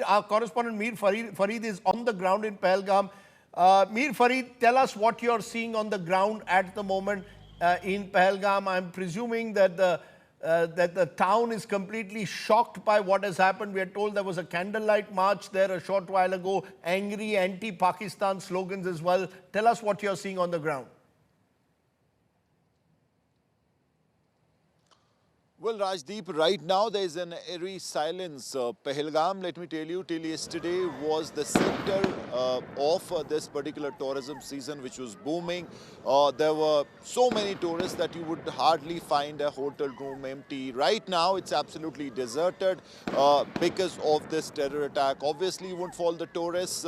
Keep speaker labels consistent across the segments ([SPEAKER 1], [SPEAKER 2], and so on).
[SPEAKER 1] our correspondent Farid is on the ground in Pahalgam. Farid, tell us what you're seeing on the ground at the moment in Pahalgam. I'm presuming that the town is completely shocked by what has happened. We are told there was a candlelight march there a short while ago, angry anti-Pakistan slogans as well. Tell us what you're seeing on the ground.
[SPEAKER 2] Well, Rajdeep, right now there is an eerie silence. Pahalgam, let me tell you, till yesterday was the center of this particular tourism season, which was booming. There were so many tourists that you would hardly find a hotel room empty. Right now, it's absolutely deserted because of this terror attack. Obviously, you won't follow the tourists.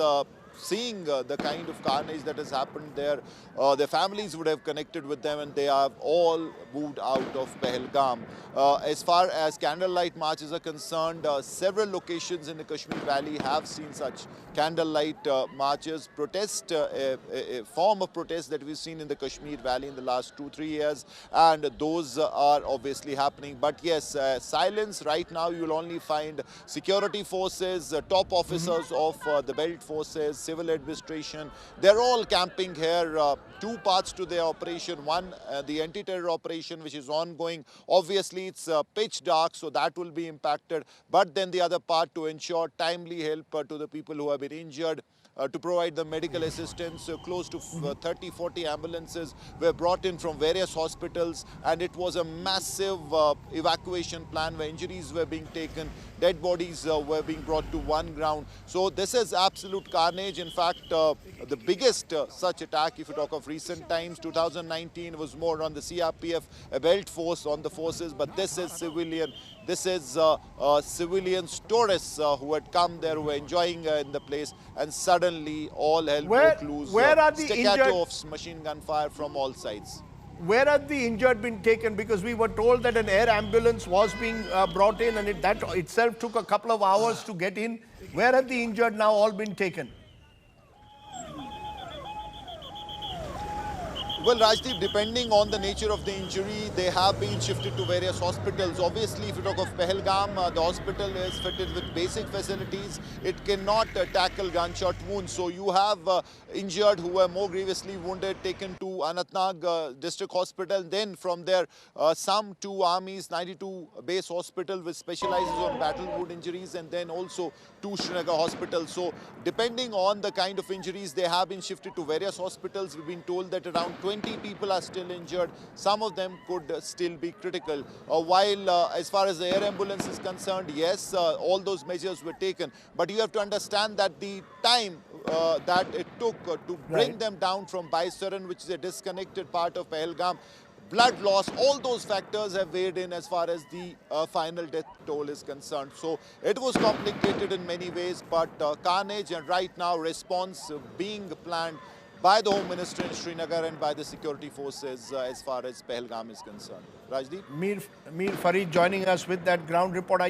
[SPEAKER 2] Seeing the kind of carnage that has happened there, their families would have connected with them and they have all moved out of Pahalgam. As far as candlelight marches are concerned, several locations in the Kashmir Valley have seen such candlelight marches. Protest, a form of protest that we've seen in the Kashmir Valley in the last 2-3 years, and those are obviously happening. But yes, silence right now. You will only find security forces, top officers of the belt forces, civil administration. They're all camping here. Two parts to their operation. One, the anti-terror operation, which is ongoing. Obviously, it's pitch dark, so that will be impacted. But then the other part to ensure timely help to the people who have been injured. To provide the medical assistance. Close to 30-40 ambulances were brought in from various hospitals, and it was a massive evacuation plan where injuries were being taken, dead bodies were being brought to one ground. So this is absolute carnage. In fact, the biggest such attack, if you talk of recent times, 2019 was more on the CRPF, a belt force on the forces, but this is civilian. This is civilians, tourists who had come there, who were enjoying in the place, and suddenly all hell broke loose.
[SPEAKER 1] Where are the
[SPEAKER 2] staccato
[SPEAKER 1] injured?
[SPEAKER 2] of machine gun fire from all sides.
[SPEAKER 1] Where are the injured been taken? Because we were told that an air ambulance was being brought in, and that itself took a couple of hours to get in. Where have the injured now all been taken?
[SPEAKER 2] Well, Rajdeep, depending on the nature of the injury, they have been shifted to various hospitals. Obviously, if you talk of Pahalgam, the hospital is fitted with basic facilities. It cannot tackle gunshot wounds. So you have injured who were more grievously wounded taken to Anantnag District Hospital. Then from there, some to Army's 92 base hospital, which specializes on battle wound injuries, and then also to Srinagar Hospital. So depending on the kind of injuries, they have been shifted to various hospitals. We've been told that around 20 people are still injured. Some of them could still be critical. While as far as the air ambulance is concerned, yes, all those measures were taken. But you have to understand that the time that it took to bring them down from Baisaran, which is a disconnected part of Pahalgam, blood loss, all those factors have weighed in as far as the final death toll is concerned. So it was complicated in many ways, but carnage and right now response being planned by the Home Minister in Srinagar and by the security forces as far as Pahalgam is concerned. Rajdeep?
[SPEAKER 1] Mir Farid joining us with that ground report.